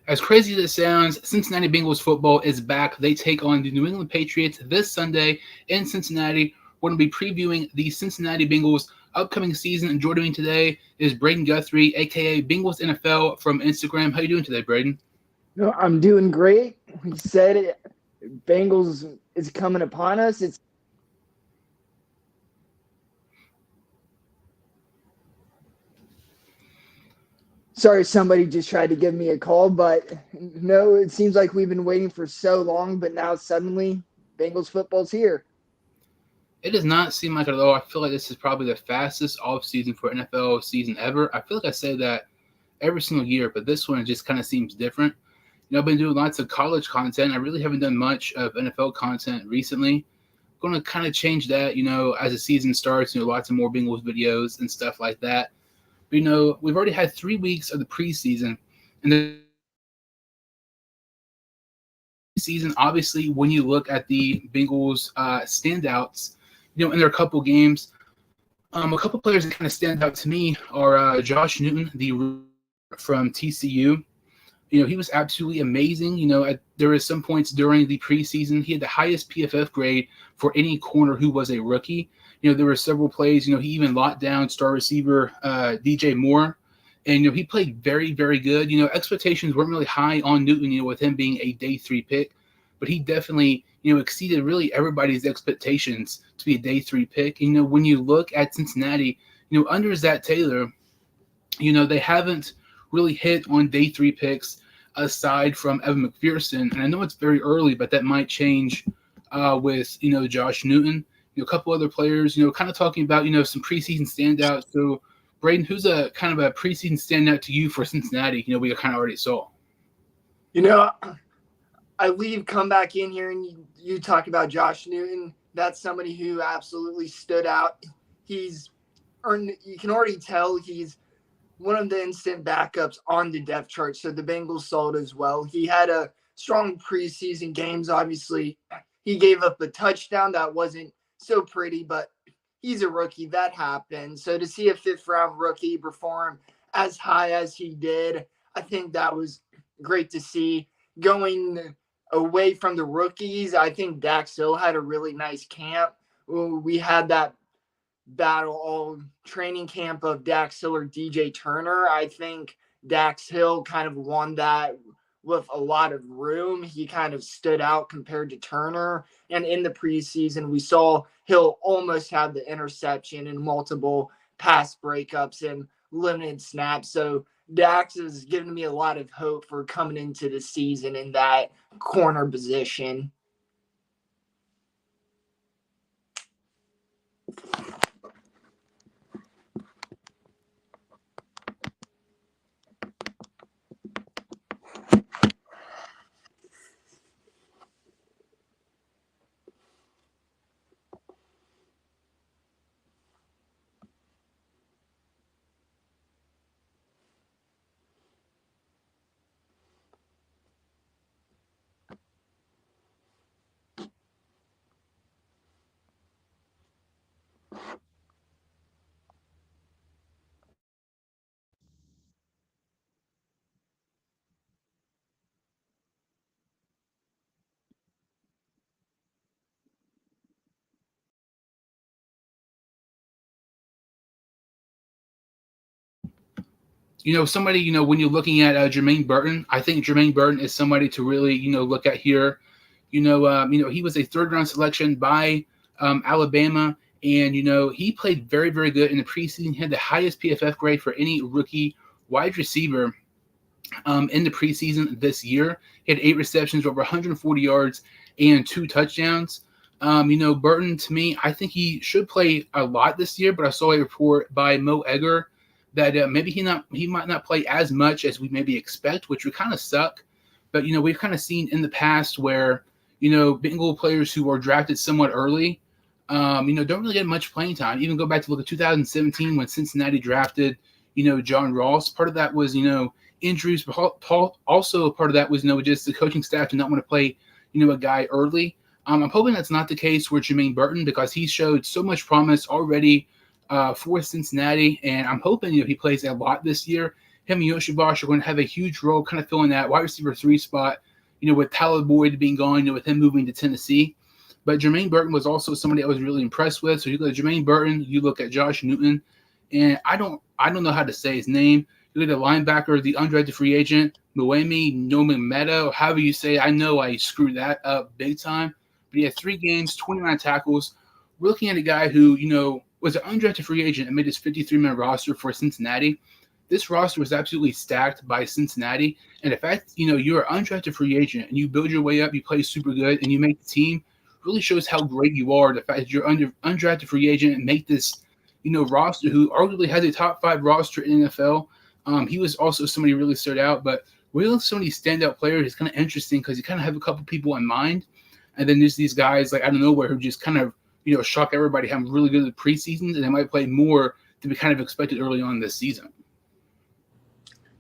As crazy as it sounds, Cincinnati Bengals football is back. They take on the New England Patriots this Sunday in Cincinnati. We're going to be previewing the Cincinnati Bengals upcoming season. And joining me today is Braeden Guthrie, aka Bengals NFL from Instagram. How you doing today, Braeden? No, I'm doing great. We said it. Bengals is coming upon us. It's sorry, somebody just tried to give me a call, but no, it seems like we've been waiting for so long, but now suddenly Bengals football's here. It does not seem like it at all. I feel like this is probably the fastest offseason for NFL season ever. I feel like I say that every single year, but this one just kind of seems different. I've been doing lots of college content. I really haven't done much of NFL content recently. Going to kind of change that, as the season starts, lots of more Bengals videos and stuff like that. But, we've already had 3 weeks of the preseason. And the season, obviously, when you look at the Bengals standouts, in their couple games, a couple players that kind of stand out to me are Josh Newton, from TCU. He was absolutely amazing. There were some points during the preseason, he had the highest PFF grade for any corner who was a rookie. There were several plays, he even locked down star receiver DJ Moore. And, he played very, very good. Expectations weren't really high on Newton, with him being a day 3 pick. But he definitely, exceeded really everybody's expectations to be a day 3 pick. When you look at Cincinnati, under Zach Taylor, they haven't really hit on day 3 picks aside from Evan McPherson. And I know it's very early, but that might change with, Josh Newton. A couple other players, kind of talking about, some preseason standouts. So, Braeden, who's a kind of a preseason standout to you for Cincinnati? We kind of already saw. Come back in here and you talk about Josh Newton. That's somebody who absolutely stood out. You can already tell he's one of the instant backups on the depth chart. So the Bengals saw it as well. He had a strong preseason games. Obviously, he gave up a touchdown that wasn't so pretty, but he's a rookie. That happened. So to see a 5th-round rookie perform as high as he did, I think that was great to see. Going away from the rookies, I think Dax Hill had a really nice camp. We had that battle all training camp of Dax Hill or DJ Turner. I think Dax Hill kind of won that with a lot of room. He kind of stood out compared to Turner. And in the preseason, we saw Hill almost have the interception and multiple pass breakups and limited snaps. So Dax has given me a lot of hope for coming into the season in that corner position. Somebody, when you're looking at Jermaine Burton, I think Jermaine Burton is somebody to really, look at here. He was a 3rd-round selection by Alabama, and, he played very, very good in the preseason. He had the highest PFF grade for any rookie wide receiver in the preseason this year. He had 8 receptions, over 140 yards, and 2 touchdowns. Burton, to me, I think he should play a lot this year, but I saw a report by Mo Egger that maybe he might not play as much as we maybe expect, which would kind of suck. But, we've kind of seen in the past where, Bengal players who are drafted somewhat early, don't really get much playing time. Even go back to look at 2017 when Cincinnati drafted, John Ross. Part of that was, injuries, but also part of that was, just the coaching staff did not want to play, a guy early. I'm hoping that's not the case with Jermaine Burton because he showed so much promise already for Cincinnati, and I'm hoping he plays a lot this year. him and Yoshi Bosch are going to have a huge role kind of filling that wide receiver 3 spot, with Tyler Boyd being gone, with him moving to Tennessee. But Jermaine Burton was also somebody I was really impressed with. So you look at Jermaine Burton, you look at Josh Newton, and I don't know how to say his name. You look at the linebacker, the undrafted free agent, Noemi Nomimeta, or however you say it. I know I screwed that up big time. But he had 3 games, 29 tackles. We're looking at a guy who, was an undrafted free agent and made his 53-man roster for Cincinnati. This roster was absolutely stacked by Cincinnati. And the fact, you're an undrafted free agent and you build your way up, you play super good, and you make the team really shows how great you are. The fact that you're undrafted free agent and make this, roster who arguably has a top 5 roster in the NFL. He was also somebody who really stood out. But really, so many standout players is kind of interesting because you kind of have a couple people in mind. And then there's these guys like out of nowhere who just kind of, shock everybody, having really good at the preseason, and they might play more than we kind of expected early on this season.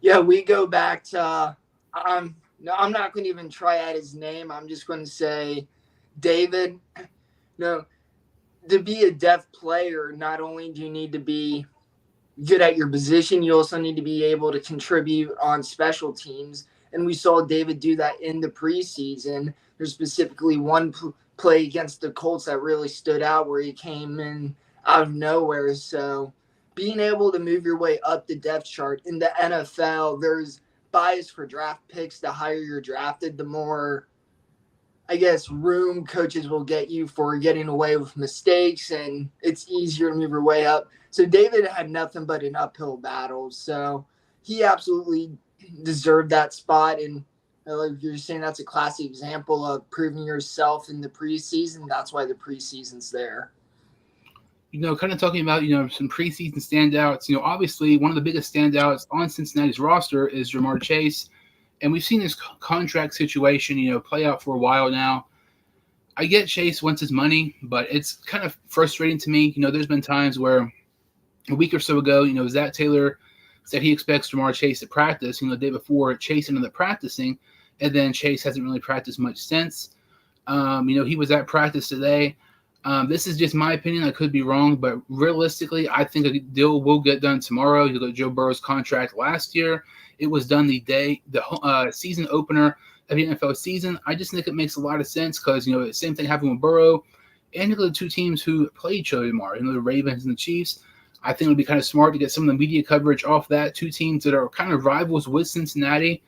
Yeah, we go back to I'm not going to even try out his name. I'm just going to say David. No, to be a depth player, not only do you need to be good at your position, you also need to be able to contribute on special teams. And we saw David do that in the preseason. There's specifically one play against the Colts that really stood out where he came in out of nowhere. So being able to move your way up the depth chart in the NFL, there's bias for draft picks. The higher you're drafted, the more, I guess, room coaches will get you for getting away with mistakes, and it's easier to move your way up. So David had nothing but an uphill battle. So he absolutely deserved that spot. And like you're saying, that's a classic example of proving yourself in the preseason. That's why the preseason's there. Kind of talking about, some preseason standouts. Obviously one of the biggest standouts on Cincinnati's roster is Jamar Chase. And we've seen this contract situation, play out for a while now. I get Chase wants his money, but it's kind of frustrating to me. There's been times where a week or so ago, Zach Taylor said he expects Jamar Chase to practice, the day before Chase ended up practicing, and then Chase hasn't really practiced much since. He was at practice today. This is just my opinion. I could be wrong, but realistically, I think a deal will get done tomorrow. You look at Joe Burrow's contract last year. It was done the season opener of the NFL season. I just think it makes a lot of sense because, the same thing happened with Burrow. And you look at the 2 teams who played each other tomorrow, the Ravens and the Chiefs. I think it would be kind of smart to get some of the media coverage off that. 2 teams that are kind of rivals with Cincinnati.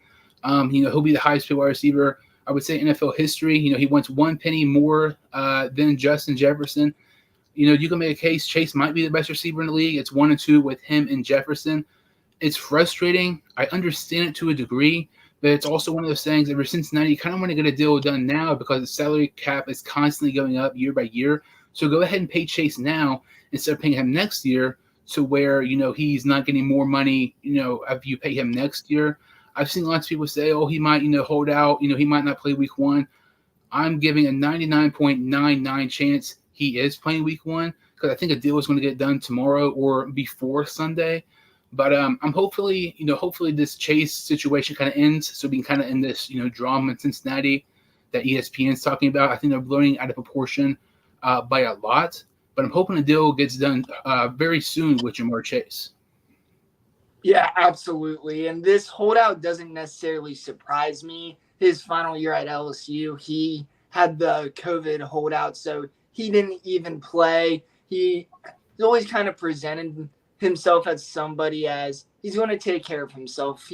He'll be the highest paid wide receiver, I would say, in NFL history. He wants 1 penny more than Justin Jefferson. You can make a case Chase might be the best receiver in the league. It's 1 and 2 with him and Jefferson. It's frustrating. I understand it to a degree, but it's also one of those things that for Cincinnati, you kind of want to get a deal done now because the salary cap is constantly going up year by year. So go ahead and pay Chase now instead of paying him next year to where, he's not getting more money, if you pay him next year. I've seen lots of people say, he might, hold out, he might not play week 1. I'm giving a 99.99 chance he is playing week 1 because I think a deal is going to get done tomorrow or before Sunday. But I'm hopefully this Chase situation kind of ends so we can kind of end this, drama in Cincinnati that ESPN's talking about. I think they're blowing out of proportion by a lot. But I'm hoping the deal gets done very soon with Jamar Chase. Yeah, absolutely. And this holdout doesn't necessarily surprise me. His final year at LSU, he had the COVID holdout, so he didn't even play. He's always kind of presented himself as somebody as he's going to take care of himself.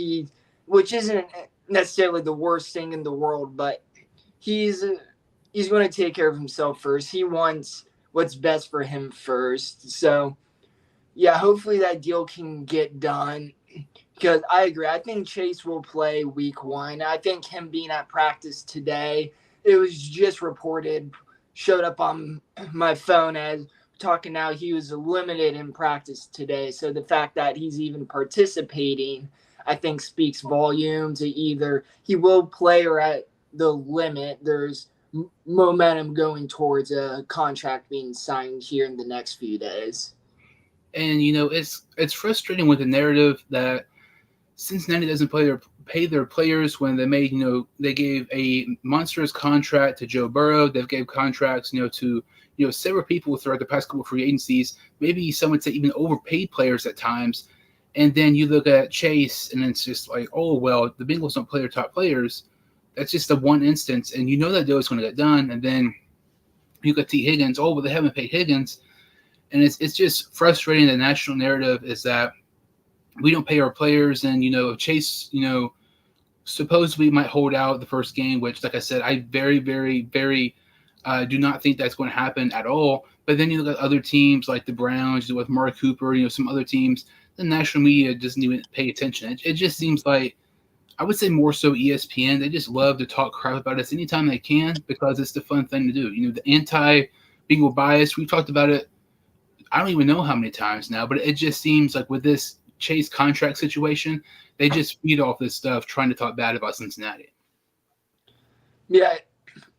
Which isn't necessarily the worst thing in the world, but he's going to take care of himself first. He wants what's best for him first. So, yeah, hopefully that deal can get done because I agree. I think Chase will play week 1. I think him being at practice today, it was just reported, showed up on my phone as talking now he was limited in practice today. So the fact that he's even participating, I think speaks volume to either he will play or at the limit. There's momentum going towards a contract being signed here in the next few days. And, it's frustrating with the narrative that Cincinnati doesn't pay their players when they made, they gave a monstrous contract to Joe Burrow. They've gave contracts, to, several people throughout the past couple of free agencies. Maybe some would say even overpaid players at times. And then you look at Chase, and it's just like, oh, well, the Bengals don't play their top players. That's just the one instance, and you know that deal is going to get done. And then you got T. Higgins. Oh, but they haven't paid Higgins. And it's just frustrating. The national narrative is that we don't pay our players. And, Chase, supposedly might hold out the first game, which, like I said, I very, very, very do not think that's going to happen at all. But then you look at other teams like the Browns with Mark Cooper, some other teams, the national media doesn't even pay attention. It just seems like, I would say more so ESPN, they just love to talk crap about us anytime they can because it's the fun thing to do. The anti-Bengal bias, we've talked about it, I don't even know how many times now, but it just seems like with this Chase contract situation, they just feed off this stuff trying to talk bad about Cincinnati. Yeah,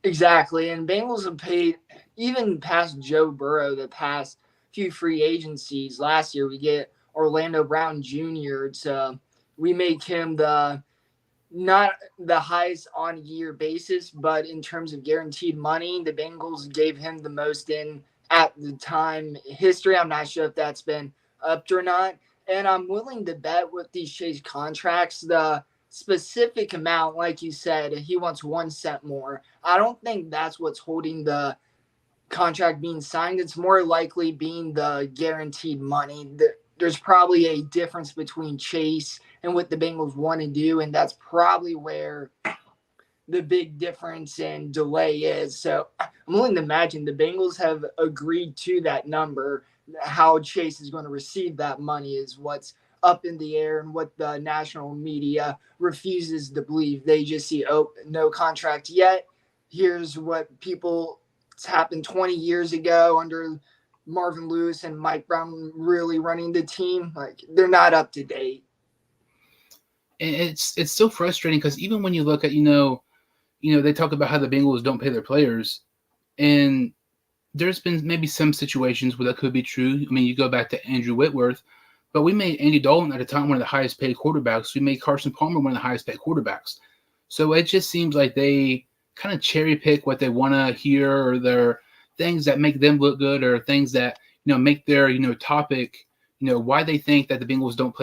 exactly. And Bengals have paid even past Joe Burrow the past few free agencies. Last year we get Orlando Brown Jr. We make him not the highest on year basis, but in terms of guaranteed money, the Bengals gave him the most in at the time history. I'm not sure if that's been upped or not. And I'm willing to bet with these Chase contracts, the specific amount, like you said, he wants 1 cent more. I don't think that's what's holding the contract being signed. It's more likely being the guaranteed money. There's probably a difference between Chase and what the Bengals want to do, and that's probably where the big difference in delay is. So I'm willing to imagine the Bengals have agreed to that number. How Chase is going to receive that money is what's up in the air, and what the national media refuses to believe. They just see, oh, no contract yet. Here's what people happened 20 years ago under Marvin Lewis and Mike Brown really running the team. Like, they're not up to date. And it's so frustrating because even when you look at, they talk about how the Bengals don't pay their players, and there's been maybe some situations where that could be true. I mean, you go back to Andrew Whitworth, but we made Andy Dalton at the time one of the highest paid quarterbacks. We made Carson Palmer one of the highest paid quarterbacks. So it just seems like they kind of cherry pick what they want to hear, or their things that make them look good, or things that, make their, topic, why they think that the Bengals don't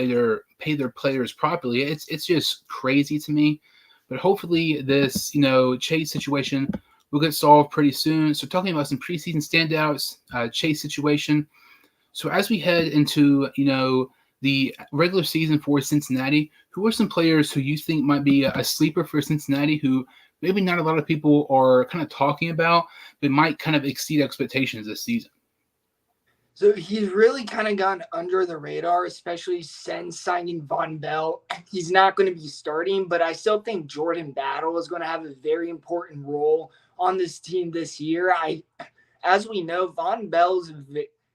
pay their players properly. It's just crazy to me. But hopefully this, Chase situation will get solved pretty soon. So talking about some preseason standouts, Chase situation. So as we head into, the regular season for Cincinnati, who are some players who you think might be a sleeper for Cincinnati, who maybe not a lot of people are kind of talking about, but might kind of exceed expectations this season? So he's really kind of gone under the radar, especially since signing Von Bell. He's not going to be starting, but I still think Jordan Battle is going to have a very important role on this team this year. As we know, Von Bell's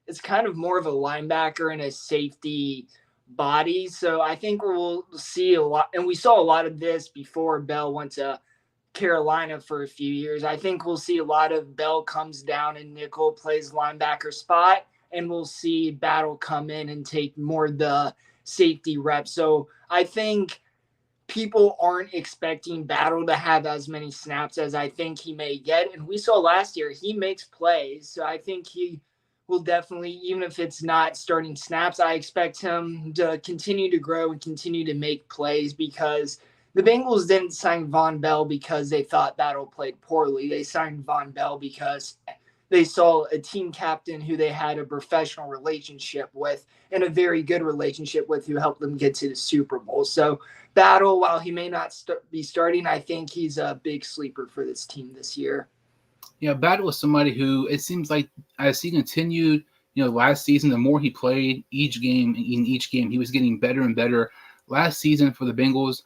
it's kind of more of a linebacker and a safety body. So I think we'll see a lot, and we saw a lot of this before Bell went to Carolina for a few years. I think we'll see a lot of Bell comes down and nickel, plays linebacker spot, and we'll see Battle come in and take more the safety reps. So I think people aren't expecting Battle to have as many snaps as I think he may get. And we saw last year, he makes plays. So I think he will definitely, even if it's not starting snaps, I expect him to continue to grow and continue to make plays, because the Bengals didn't sign Von Bell because they thought Battle played poorly. They signed Von Bell because they saw a team captain who they had a professional relationship with, and a very good relationship with, who helped them get to the Super Bowl. So Battle, while he may not be starting, I think he's a big sleeper for this team this year. Yeah, Battle was somebody who, it seems like as he continued, last season, the more he played in each game, he was getting better and better. Last season for the Bengals,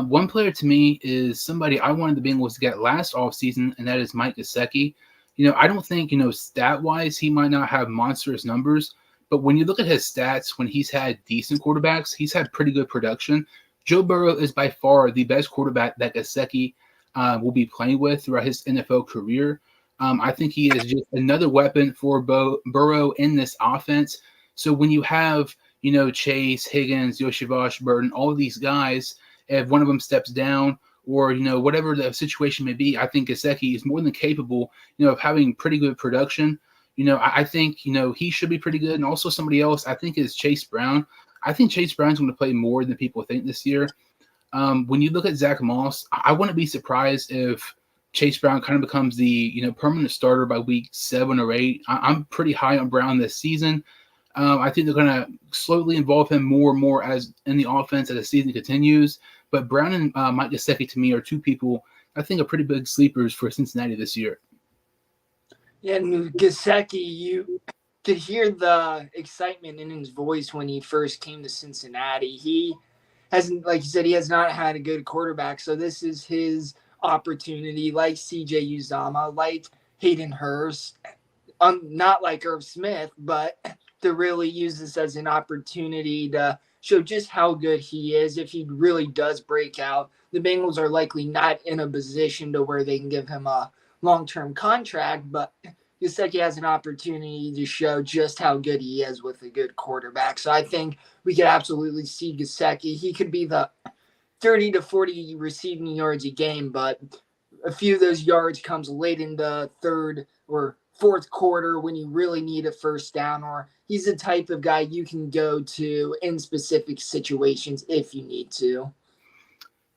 one player to me is somebody I wanted the Bengals to get last offseason, and that is Mike Gesicki. I don't think, stat-wise, he might not have monstrous numbers, but when you look at his stats, when he's had decent quarterbacks, he's had pretty good production. Joe Burrow is by far the best quarterback that Gesicki will be playing with throughout his NFL career. I think he is just another weapon for Burrow in this offense. So when you have, Chase, Higgins, Yoshivash, Burton, all of these guys, if one of them steps down, or, whatever the situation may be, I think Gesicki is more than capable, of having pretty good production. I think, he should be pretty good. And also somebody else, I think, is Chase Brown. I think Chase Brown's going to play more than people think this year. When you look at Zach Moss, I wouldn't be surprised if Chase Brown kind of becomes the permanent starter by week 7 or 8. I'm pretty high on Brown this season. I think they're going to slowly involve him more and more as in the offense as the season continues. But Brown and Mike Gesicki, to me, are two people I think are pretty big sleepers for Cincinnati this year. Yeah, and Gesicki, you could hear the excitement in his voice when he first came to Cincinnati. He hasn't, like you said, he has not had a good quarterback. So this is his opportunity, like CJ Uzama, like Hayden Hurst, not like Irv Smith, but to really use this as an opportunity to show just how good he is. If he really does break out, the Bengals are likely not in a position to where they can give him a long-term contract, but Gesicki has an opportunity to show just how good he is with a good quarterback. So I think we could absolutely see Gesicki. He could be the 30 to 40 receiving yards a game, but a few of those yards comes late in the third or fourth quarter when you really need a first down, or he's the type of guy you can go to in specific situations if you need to.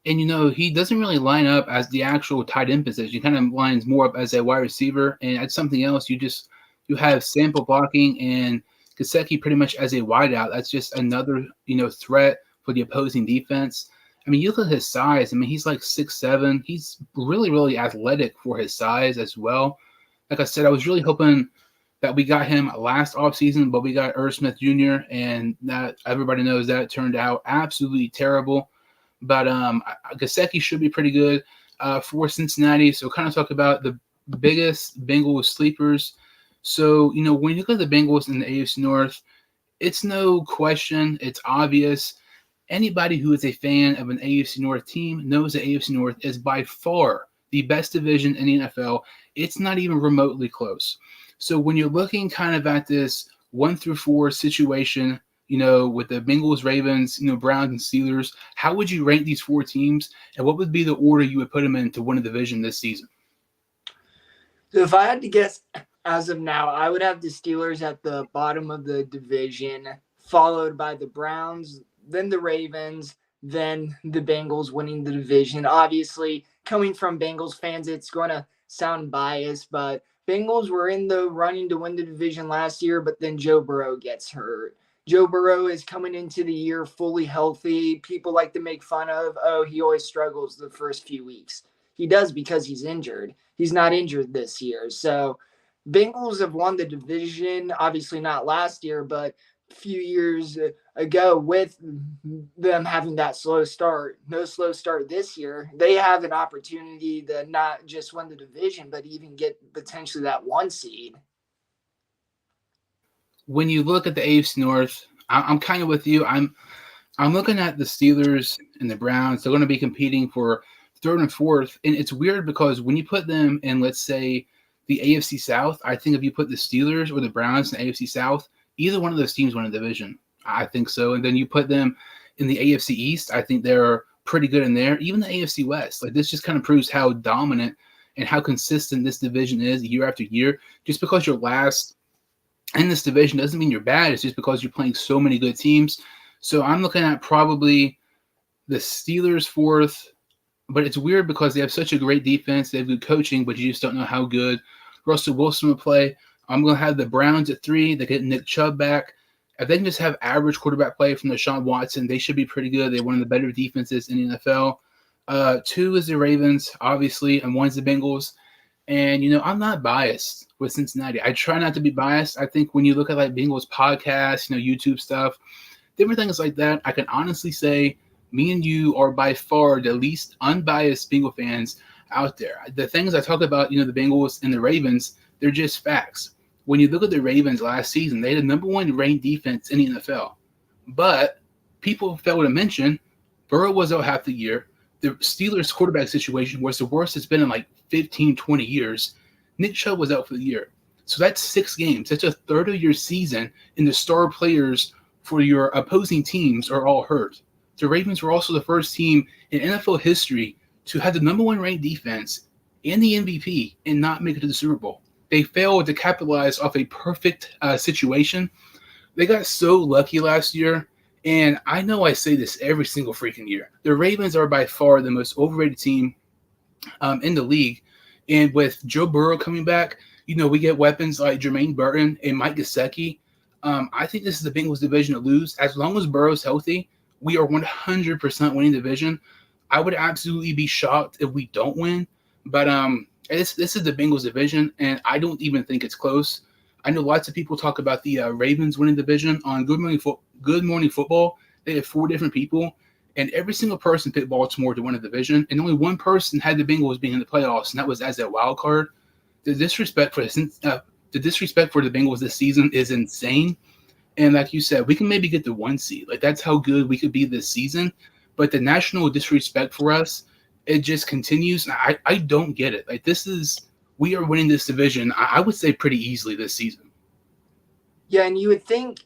And, he doesn't really line up as the actual tight end position. He kind of lines more up as a wide receiver. And that's something else. You have sample blocking and Gesicki pretty much as a wideout. That's just another, threat for the opposing defense. I mean, you look at his size. I mean, he's like 6'7". He's really, really athletic for his size as well. Like I said, I was really hoping that we got him last offseason, but we got Irv Smith Jr., and that everybody knows that turned out absolutely terrible. But Gesicki should be pretty good for Cincinnati. So kind of talk about the biggest Bengals sleepers. So, when you look at the Bengals in the AFC North, it's no question. It's obvious. Anybody who is a fan of an AFC North team knows the AFC North is by far the best division in the NFL. It's not even remotely close. So when you're looking kind of at this 1-4 situation, with the Bengals, Ravens, Browns, and Steelers, how would you rank these 4 teams, and what would be the order you would put them in to win a division this season? So if I had to guess as of now, I would have the Steelers at the bottom of the division, followed by the Browns, then the Ravens, then the Bengals winning the division. Obviously, coming from Bengals fans, it's going to sound biased, but Bengals were in the running to win the division last year, but then Joe Burrow gets hurt. Joe Burrow is coming into the year fully healthy. People like to make fun of, he always struggles the first few weeks. He does because he's injured. He's not injured this year. So Bengals have won the division, obviously not last year, but a few years ago with them having that slow start. No slow start this year. They have an opportunity to not just win the division, but even get potentially that 1 seed. When you look at the AFC North, I'm kind of with you. I'm looking at the Steelers and the Browns. They're going to be competing for 3rd and 4th, and it's weird because when you put them in, let's say, the AFC South, I think if you put the Steelers or the Browns in the AFC South, either one of those teams win a division. I think so. And then you put them in the AFC East, I think they're pretty good in there. Even the AFC West, like this just kind of proves how dominant and how consistent this division is year after year. Just because you're last in this division doesn't mean you're bad. It's just because you're playing so many good teams. So I'm looking at probably the Steelers 4th, but it's weird because they have such a great defense. They have good coaching, but you just don't know how good Russell Wilson will play. I'm going to have the Browns at 3. They get Nick Chubb back. If they can just have average quarterback play from Deshaun Watson, they should be pretty good. They're one of the better defenses in the NFL. 2 is the Ravens, obviously, and 1 is the Bengals. And, I'm not biased with Cincinnati. I try not to be biased. I think when you look at like Bengals podcasts, YouTube stuff, different things like that, I can honestly say me and you are by far the least unbiased Bengal fans out there. The things I talk about, the Bengals and the Ravens, they're just facts. When you look at the Ravens last season, they had the number 1 ranked defense in the NFL. But people fail to mention Burrow was out half the year. The Steelers quarterback situation was the worst it's been in like 15, 20 years. Nick Chubb was out for the year. So that's 6 games. That's a third of your season, and the star players for your opposing teams are all hurt. The Ravens were also the first team in NFL history to have the number 1 ranked defense and the MVP and not make it to the Super Bowl. They failed to capitalize off a perfect situation. They got so lucky last year, And I know I say this every single freaking year. The Ravens are by far the most overrated team in the league. And with Joe Burrow coming back, we get weapons like Jermaine Burton and Mike Gesicki. I think this is the Bengals division to lose. As long as Burrow's healthy, we are 100% winning division. I would absolutely be shocked if we don't win. But this is the Bengals division, and I don't even think it's close. I know lots of people talk about the Ravens winning division on Good Morning Football. They had 4 different people, and every single person picked Baltimore to win a division, and only one person had the Bengals being in the playoffs, and that was as a wild card. The disrespect for the Bengals this season is insane. And like you said, we can maybe get the 1 seed. Like, that's how good we could be this season. But the national disrespect for us, it just continues. I don't get it. Like, we are winning this division, I would say, pretty easily this season. Yeah, and you would think,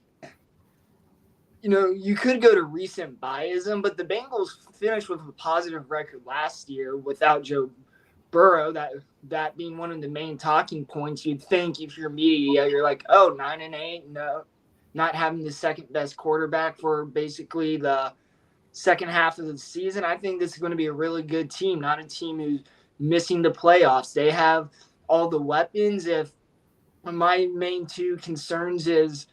you could go to recent biasm, but the Bengals finished with a positive record last year without Joe Burrow, that being one of the main talking points. You'd think if you're media, you're like, 9-8, no, not having the second best quarterback for basically the second half of the season. I think this is going to be a really good team, not a team who's missing the playoffs. They have all the weapons. If my main 2 concerns is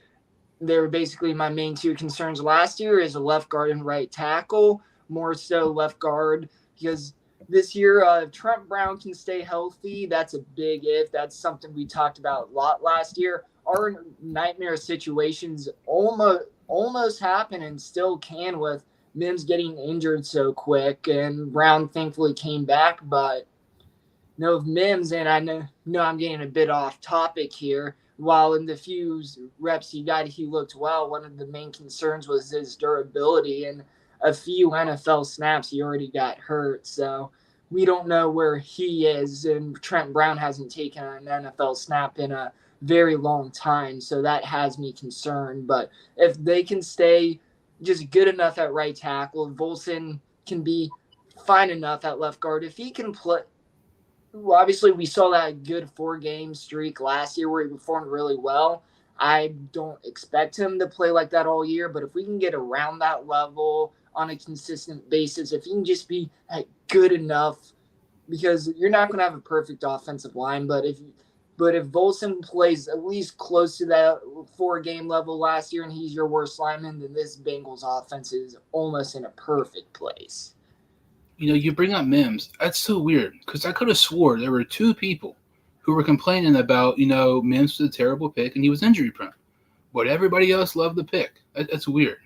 they were basically my main 2 concerns last year is a left guard and right tackle, more so left guard, because this year, if Trent Brown can stay healthy, that's a big if. That's something we talked about a lot last year. Our nightmare situations almost happen and still can with Mims getting injured so quick, and Brown thankfully came back. But if Mims, and I know I'm getting a bit off topic here, while in the few reps he got, he looked well. One of the main concerns was his durability, and a few NFL snaps he already got hurt. So we don't know where he is, and Trent Brown hasn't taken an NFL snap in a very long time, so that has me concerned. But if they can stay just good enough at right tackle, Volson can be fine enough at left guard. If he can play, obviously we saw that good 4-game streak last year where he performed really well. I don't expect him to play like that all year, but if we can get around that level on a consistent basis, if he can just be good enough, because you're not going to have a perfect offensive line, but if Volson plays at least close to that 4-game level last year and he's your worst lineman, then this Bengals offense is almost in a perfect place. You bring up Mims. That's so weird, because I could have swore there were 2 people who were complaining about, Mims was a terrible pick and he was injury prone. But everybody else loved the pick. That's weird.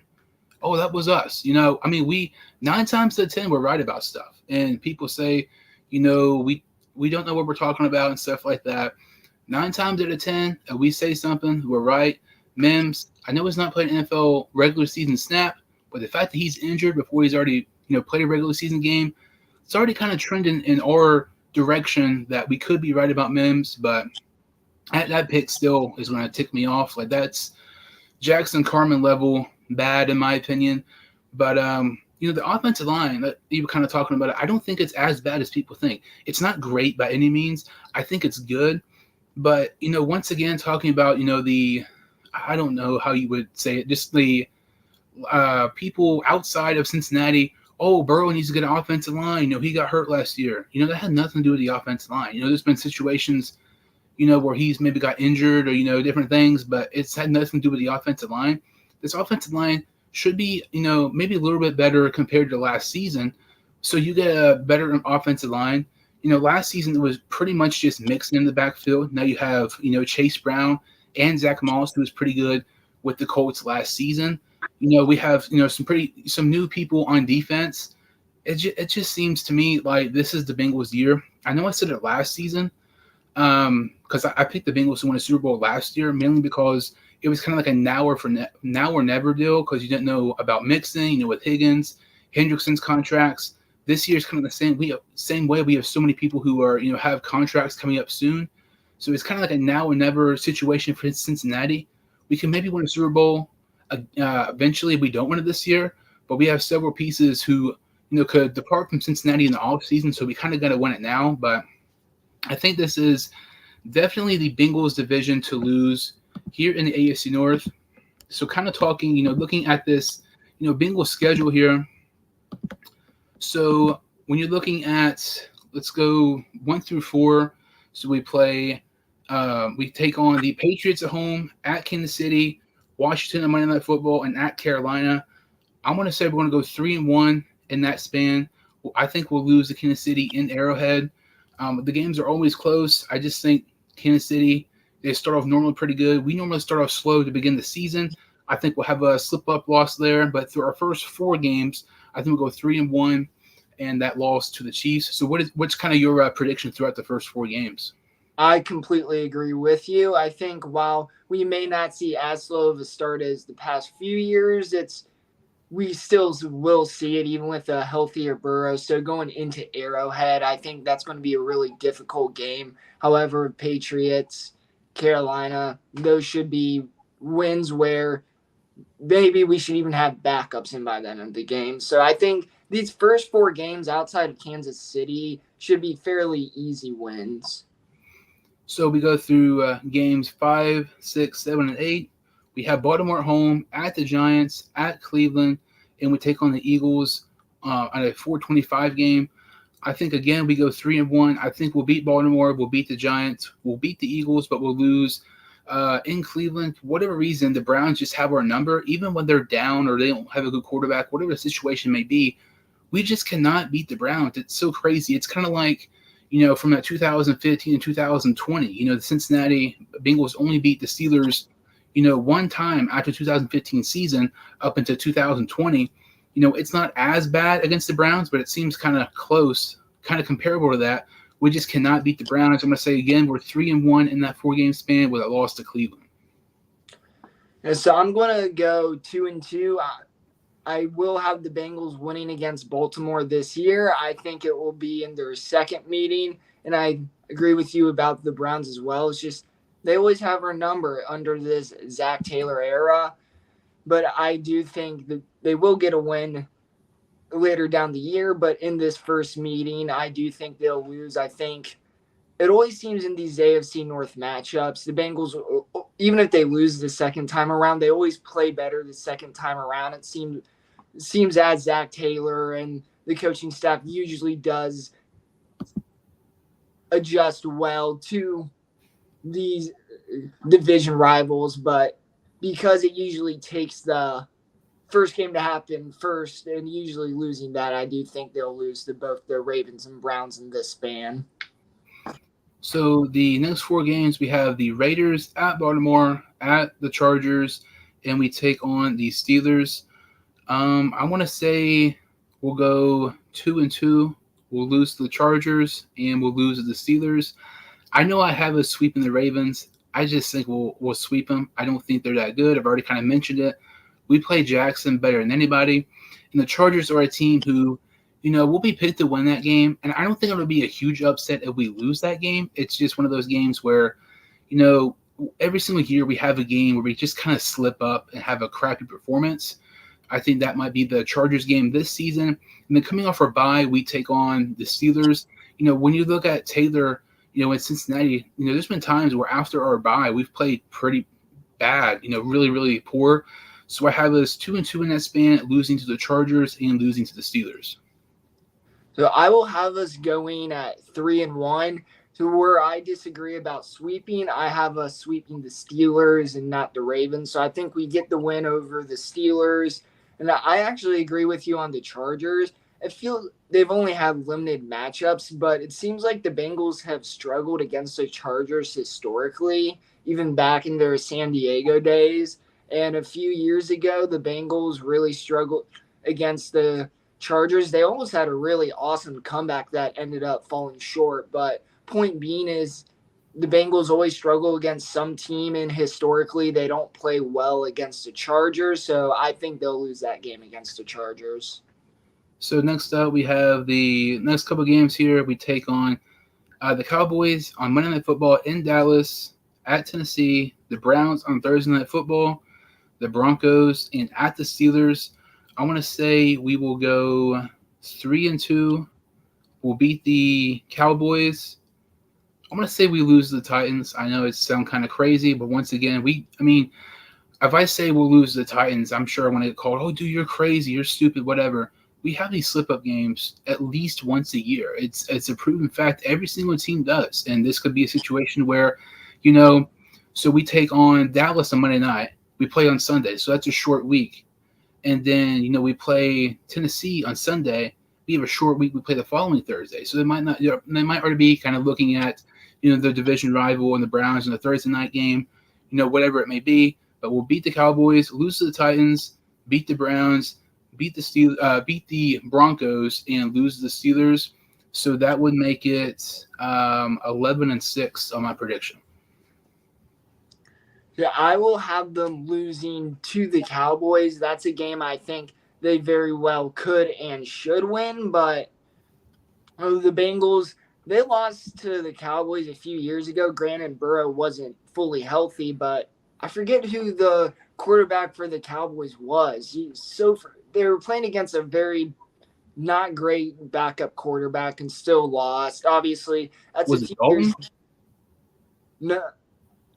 Oh, that was us. We 9 times out of 10 we're right about stuff. And people say, we don't know what we're talking about and stuff like that. 9 times out of 10, if we say something, we're right. Mims, I know he's not playing NFL regular season snap, but the fact that he's injured before he's already, played a regular season game, it's already kind of trending in our direction that we could be right about Mims, but that pick still is going to tick me off. Like, that's Jackson Carman level bad in my opinion. But the offensive line that you were kind of talking about, I don't think it's as bad as people think. It's not great by any means. I think it's good. But, once again, talking about, I don't know how you would say it, just the people outside of Cincinnati, Burrow needs to get an offensive line. He got hurt last year. That had nothing to do with the offensive line. There's been situations, where he's maybe got injured or, different things, but it's had nothing to do with the offensive line. This offensive line should be, maybe a little bit better compared to last season. So you get a better offensive line. Last season it was pretty much just mixing in the backfield. Now you have, Chase Brown and Zach Moss, who was pretty good with the Colts last season. We have, some new people on defense. It just seems to me like this is the Bengals' year. I know I said it last season because I picked the Bengals to win a Super Bowl last year, mainly because it was kind of like a now or never deal, because you didn't know about Mixon, with Higgins, Hendrickson's contracts. This year's kind of the same way. We have so many people who are, have contracts coming up soon. So it's kind of like a now or never situation for Cincinnati. We can maybe win a Super Bowl eventually if we don't win it this year, but we have several pieces who, could depart from Cincinnati in the offseason. So we kind of got to win it now. But I think this is definitely the Bengals division to lose here in the AFC North. So kind of talking, looking at this, Bengals schedule here. So when you're looking at, let's go 1 through 4. So we take on the Patriots at home, at Kansas City, Washington on Monday Night Football, and at Carolina. I'm going to say we're going to go 3-1 in that span. I think we'll lose to Kansas City in Arrowhead. The games are always close. I just think Kansas City, they start off normally pretty good. We normally start off slow to begin the season. I think we'll have a slip-up loss there. But through our first 4 games, I think we'll go 3-1, and that loss to the Chiefs. So what's kind of your prediction throughout the first 4 games? I completely agree with you. I think while we may not see as slow of a start as the past few years, we still will see it even with a healthier Burrow. So going into Arrowhead, I think that's going to be a really difficult game. However, Patriots, Carolina, those should be wins where maybe we should even have backups in by the end of the game. So I think these first 4 games outside of Kansas City should be fairly easy wins. So we go through games 5, 6, 7, and 8. We have Baltimore at home, at the Giants, at Cleveland, and we take on the Eagles on a 4:25 game. I think, again, we go 3-1. I think we'll beat Baltimore. We'll beat the Giants. We'll beat the Eagles, but we'll lose in Cleveland. For whatever reason, the Browns just have our number. Even when they're down or they don't have a good quarterback, whatever the situation may be, we just cannot beat the Browns. It's so crazy. It's kind of like, from that 2015 and 2020, the Cincinnati Bengals only beat the Steelers, one time after 2015 season up into 2020. It's not as bad against the Browns, but it seems kind of close, kind of comparable to that. We just cannot beat the Browns. I'm going to say again, we're 3-1 in that 4-game span with a loss to Cleveland. And so I'm going to go 2-2. I will have the Bengals winning against Baltimore this year. I think it will be in their second meeting, and I agree with you about the Browns as well. It's just they always have our number under this Zach Taylor era, but I do think that they will get a win later down the year. But in this first meeting, I do think they'll lose. I think it always seems in these AFC North matchups, the Bengals, even if they lose the second time around, they always play better the second time around. It seems as Zach Taylor and the coaching staff usually does adjust well to these division rivals, but because it usually takes the first game to happen first and usually losing that, I do think they'll lose to both the Ravens and Browns in this span. So the next 4 games, we have the Raiders at Baltimore, at the Chargers, and we take on the Steelers. I want to say we'll go 2-2. We'll lose to the Chargers, and we'll lose to the Steelers. I know I have us sweeping the Ravens. I just think we'll sweep them. I don't think they're that good. I've already kind of mentioned it. We play Jackson better than anybody. And the Chargers are a team who, we'll be picked to win that game. And I don't think it'll be a huge upset if we lose that game. It's just one of those games where, every single year we have a game where we just kind of slip up and have a crappy performance. I think that might be the Chargers game this season. And then coming off our bye, we take on the Steelers. When you look at Taylor, in Cincinnati, there's been times where after our bye, we've played pretty bad, really, really poor. So I have us 2-2 in that span, losing to the Chargers and losing to the Steelers. So I will have us going at 3-1. To where I disagree about sweeping, I have us sweeping the Steelers and not the Ravens. So I think we get the win over the Steelers. And I actually agree with you on the Chargers. I feel they've only had limited matchups, but it seems like the Bengals have struggled against the Chargers historically, even back in their San Diego days. And a few years ago, the Bengals really struggled against the Chargers. They almost had a really awesome comeback that ended up falling short. But point being is the Bengals always struggle against some team, and historically they don't play well against the Chargers. So I think they'll lose that game against the Chargers. So next up, we have the next couple games here. We take on the Cowboys on Monday Night Football in Dallas, at Tennessee, the Browns on Thursday Night Football, the Broncos, and at the Steelers. I want to say we will go 3-2. We'll beat the Cowboys. I'm going to say we lose to the Titans. I know it sounds kind of crazy, but once again, if I say we'll lose to the Titans, I'm sure I'm going to get called, oh, dude, you're crazy, you're stupid, whatever. We have these slip-up games at least once a year. It's a proven fact. Every single team does. And this could be a situation where, so we take on Dallas on Monday night. We play on Sunday, so that's a short week. And then, we play Tennessee on Sunday. We have a short week. We play the following Thursday. So they might already be kind of looking at, the division rival and the Browns in the Thursday night game, whatever it may be. But we'll beat the Cowboys, lose to the Titans, beat the Browns, beat the Broncos, and lose the Steelers. So that would make it 11-6 on my prediction. Yeah, I will have them losing to the Cowboys. That's a game I think they very well could and should win. But the Bengals, they lost to the Cowboys a few years ago. Granted, Burrow wasn't fully healthy, but I forget who the quarterback for the Cowboys was. They were playing against a very not great backup quarterback and still lost. Obviously, that's Was a it few Dalton? years.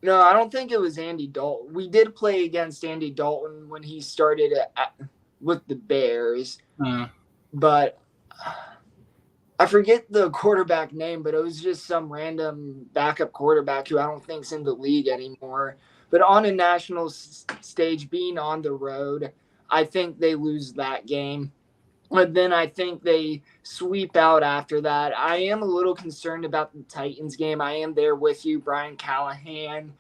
No, I don't think it was Andy Dalton. We did play against Andy Dalton when he started with the Bears, but I forget the quarterback name, but it was just some random backup quarterback who I don't think's in the league anymore. But on a national stage, being on the road, I think they lose that game. But then I think they sweep out after that. I am a little concerned about the Titans game. I am there with you, Brian Callahan.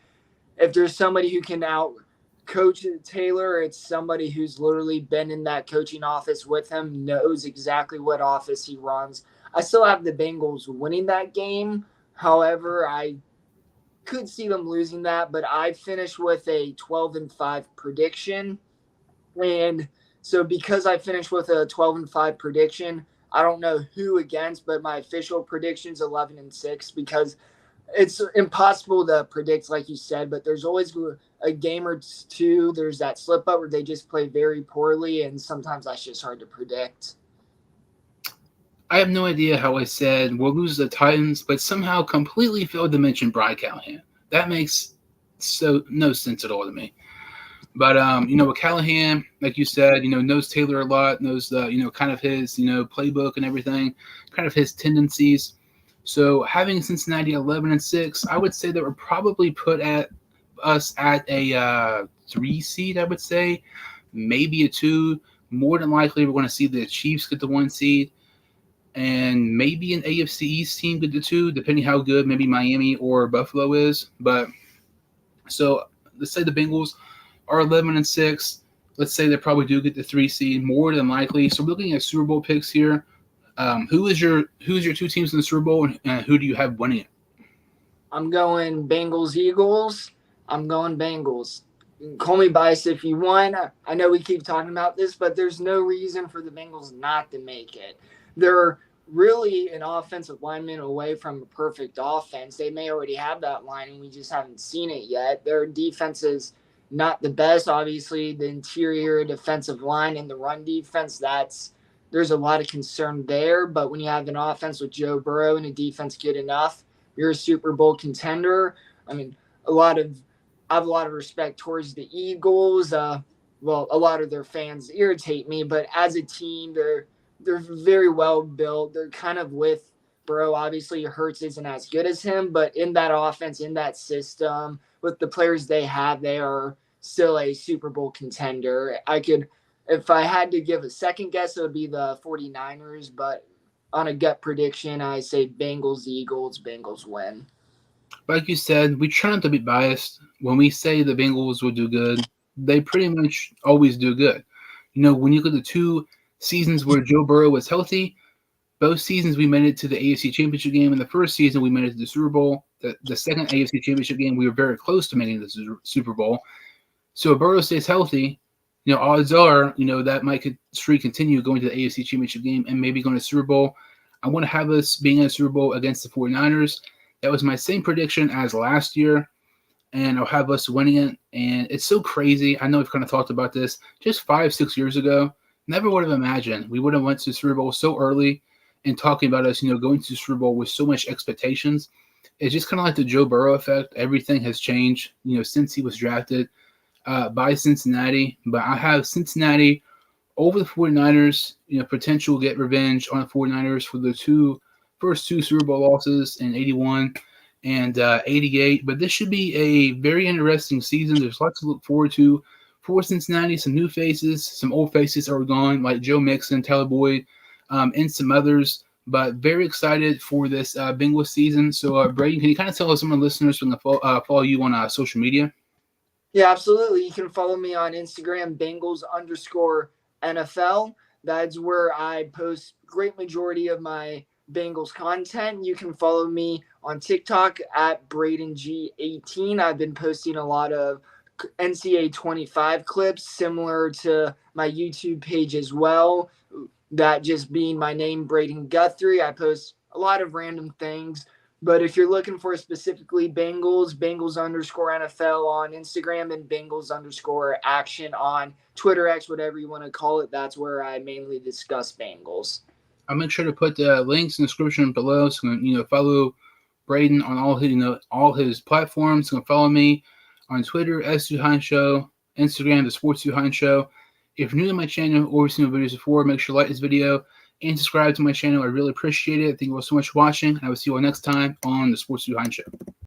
If there's somebody who can out coach Taylor, it's somebody who's literally been in that coaching office with him, knows exactly what office he runs. I still have the Bengals winning that game. However, I could see them losing that, but I finished with a 12-5 prediction. And so because I finished with a 12-5 prediction, I don't know who against, but my official prediction's 11-6 because it's impossible to predict, like you said, but there's always a game or two. There's that slip up where they just play very poorly, and sometimes that's just hard to predict. I have no idea how I said we'll lose the Titans, but somehow completely failed to mention Brian Callahan. That makes no sense at all to me. But, with Callahan, like you said, knows Taylor a lot, knows the, kind of his, playbook and everything, kind of his tendencies. So having Cincinnati 11-6, I would say that we're probably put at us at a 3 seed, I would say, maybe a 2. More than likely, we're going to see the Chiefs get the 1 seed, and maybe an AFC East team get the 2, depending how good maybe Miami or Buffalo is. But so let's say the Bengals are 11-6. Let's say they probably do get the 3 seed, more than likely. So we're looking at Super Bowl picks here. Who's your 2 teams in the Super Bowl, and who do you have winning it? I'm going Bengals, Eagles. I'm going Bengals. Call me biased if you want. I know we keep talking about this, but there's no reason for the Bengals not to make it. They're really an offensive lineman away from a perfect offense. They may already have that line, and we just haven't seen it yet. Their defense is not the best. Obviously, the interior defensive line and the run defense, there's a lot of concern there. But when you have an offense with Joe Burrow and a defense good enough, you're a Super Bowl contender. I mean, I have a lot of respect towards the Eagles. A lot of their fans irritate me, but as a team, they're very well built. They're kind of with Burrow. Obviously, Hurts isn't as good as him, but in that offense, in that system, with the players they have, they are still a Super Bowl contender. If I had to give a second guess, it would be the 49ers, but on a gut prediction, I say Bengals, Eagles, Bengals win. Like you said, we try not to be biased. When we say the Bengals will do good, they pretty much always do good. When you look at the 2 seasons where Joe Burrow was healthy, both seasons we made it to the AFC Championship game. In the first season, we made it to the Super Bowl. The second AFC Championship game, we were very close to making the Super Bowl. So if Burrow stays healthy, odds are, that might streak continue going to the AFC Championship game and maybe going to Super Bowl. I want to have us being in a Super Bowl against the 49ers. That was my same prediction as last year, and I'll have us winning it. And it's so crazy. I know we've kind of talked about this just 5-6 years ago. Never would have imagined we would have went to the Super Bowl so early and talking about us, going to the Super Bowl with so much expectations. It's just kind of like the Joe Burrow effect. Everything has changed, since he was drafted. by Cincinnati, but I have Cincinnati over the 49ers. Potential get revenge on the 49ers for the first two Super Bowl losses in 81 and 88. But this should be a very interesting season. There's lots to look forward to for Cincinnati. Some new faces, some old faces are gone, like Joe Mixon, Tyler Boyd, and some others. But very excited for this Bengals season. So, Braeden, can you kind of tell some of the listeners from the follow you on social media? Yeah, absolutely. You can follow me on Instagram, Bengals_NFL. That's where I post great majority of my Bengals content. You can follow me on TikTok at BraedenG18. I've been posting a lot of NCAA 25 clips similar to my YouTube page as well. That just being my name, Braeden Guthrie. I post a lot of random things. But if you're looking for specifically Bengals, Bengals_NFL on Instagram and Bengals_action on Twitter X, whatever you want to call it, that's where I mainly discuss Bengals. I'll make sure to put the links in the description below. So, follow Braeden on all his platforms. So, follow me on Twitter, S2Hein Show, Instagram, The Sports 2Hein Show. If you're new to my channel or you've seen my videos before, make sure to like this video and subscribe to my channel. I really appreciate it. Thank you all so much for watching. I will see you all next time on The Sports 2Hein Show.